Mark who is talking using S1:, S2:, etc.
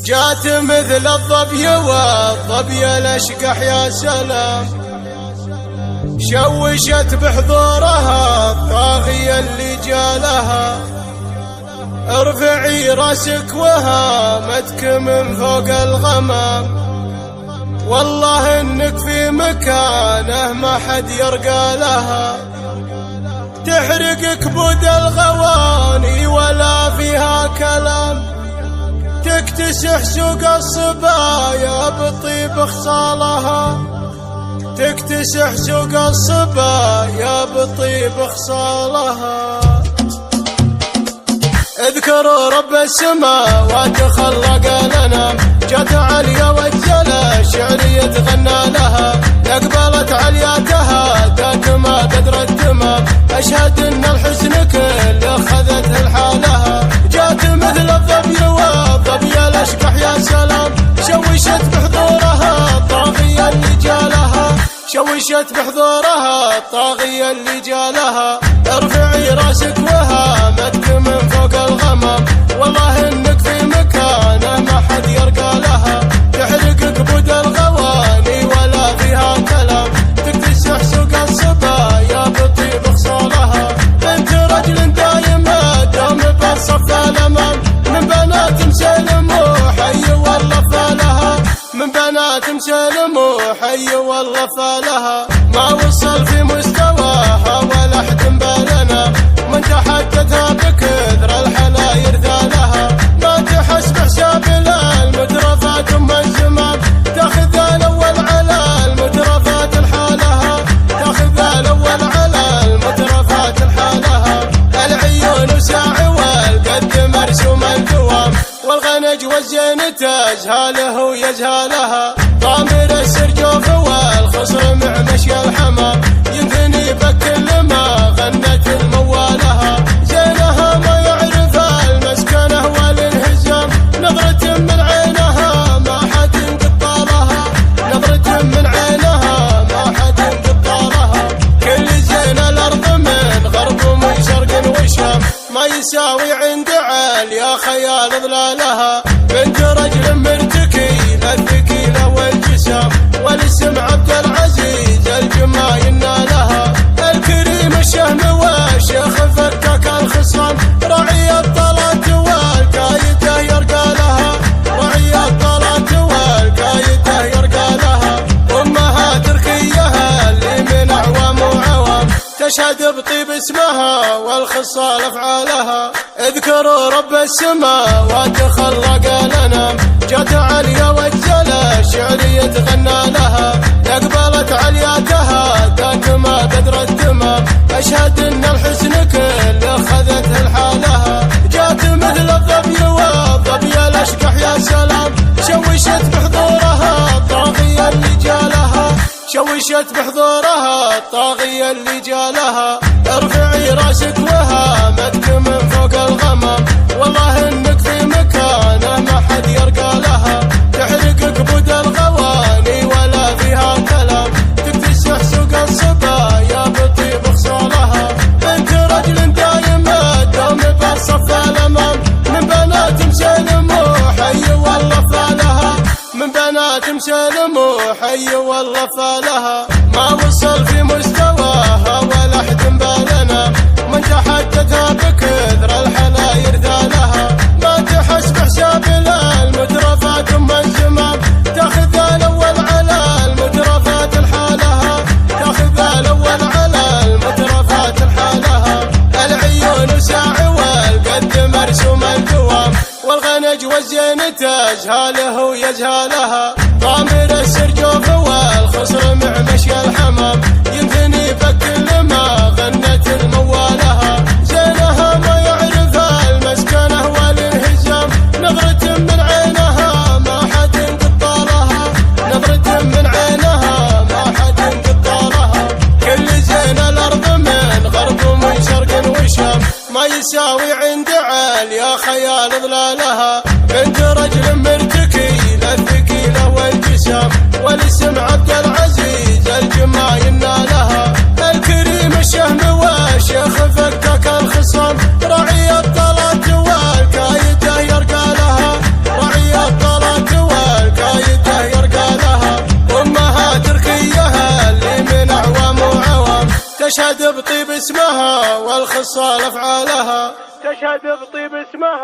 S1: جات مثل الظبي والظبي الاشقح يا سلام، شوشت بحضورها الطاغية اللي جالها. ارفعي راسك وهامتك من فوق الغمام، والله انك في مكانه ما حد يرقى لها. تحرق كبود الغواني ولا فيها كلام، تكتسح سوق الصبايا بطيب خصالها، تكتسح سوق الصبايا بطيب خصالها. اذكروا رب السماوات خلق لنا، جات عليا وجلا شعري يتغنى لها. اقبلت علياتها ذاك ما قدر التمام، اشهد ان الحسن كل اخذته لحالها. جات مثل الظبي والظبي الاشقح يا سلام، شوشت بحضورها الطاغية اللي جالها، شوشت بحضورها الطاغية اللي جالها. ارفعي راسك وهامتك من فوق الغمام، والله انك في مكانه ما حد يرقى لها. تحرق كبود الغواني ولا فيها كلام، تكتسح سوق الصبايا بطيب خصالها. بنت رجل دايمة دوم بالصف الامام، من بنات مسلم وحي والله فالها، من بنات مسلم وحي والله فالها. ما وصل في مستواها ولا حد بالنا، من تحدثها بكثر الحلاير ذالها. ما تحس بحساب المترفات ام الزمان، تاخذ الاول على المترفات لحالها، تاخذ الاول على المترفات لحالها. العيون وساعي والقد مرسوم الدوام، والغنج والزين تجهاله ويجهالها. ضامر السرجوف والخصر مع مشي الحمام، يمكن بكل ما غنت الموالها. زينها ما يعرف المسكنه والانهزام، نظرة من عينها ما حد ينقطالها، نظرة من عينها ما حد ينقطالها. كل زين الارض من غرب ومن شرق وشام، ما يساوي عند عالية خيال ظلالها. بنت رجل مرتكيلة الثقيلة والجسام، والاسم عبد العزيز الجمايل نالها. الكريم الشهم والشيخ فكك الخصام، رعي الطلات والقايده يرقى لها، رعي الطلات والقايده يرقى لها. امها تركيها اللي من اعوام وعوام، تشهد بطيب اسمها والخصال افعالها. اذكروا رب السماوات خلق لنا، جات عليا وجلا شعري يتغنى لها. اقبلت علياتها ذاك ما قدر التمام، اشهد ان الحسن كل اخذته لحالها. جات مثل الظبي والظبي الاشقح يا سلام، شوشت بحضورها الطاغية اللي جالها، شوشت بحضورها الطاغية اللي جالها. ارفعي راسك وهامتك من فوق الغمام، والله انك في مكانه ما حد يرقى لها. تحرق كبود الغواني ولا فيها كلام، تكتسح سوق الصبايا بطيب خصالها. بنت رجل دايمة دوم بالصف الامام، من بنات مسلم وحي والله فالها، من بنات مسلم وحي والله فالها. ما وصل في مستواها ولا حد بالنا، من تحدثها بكثر الحلاير ذالها. ما تحس بحساب المترفات ام الزمان، تاخذ الاول على المترفات لحالها، تاخذ الاول على المترفات لحالها. العيون وساعي والقد مرسوم الدوام، والغنج والزين تجهاله ويجهالها. ضامر السرجوف والخصر مع مشي الحمام، يمكن بكل ما غنت الموالها. زينها ما يعرف المسكنه والانهزام، نظرة من عينها ما حد ينقطالها، نظرة من عينها ما حد ينقطالها. كل زين الارض من غرب ومن شرق وشام، ما يساوي عند عالية خيال ظلالها. بنت رجل مرتكيلة الثقيلة والجسام، والاسم عبد العزيز الجمايل تشهد بطيب اسمها والخصال افعالها، تشهد بطيب اسمها.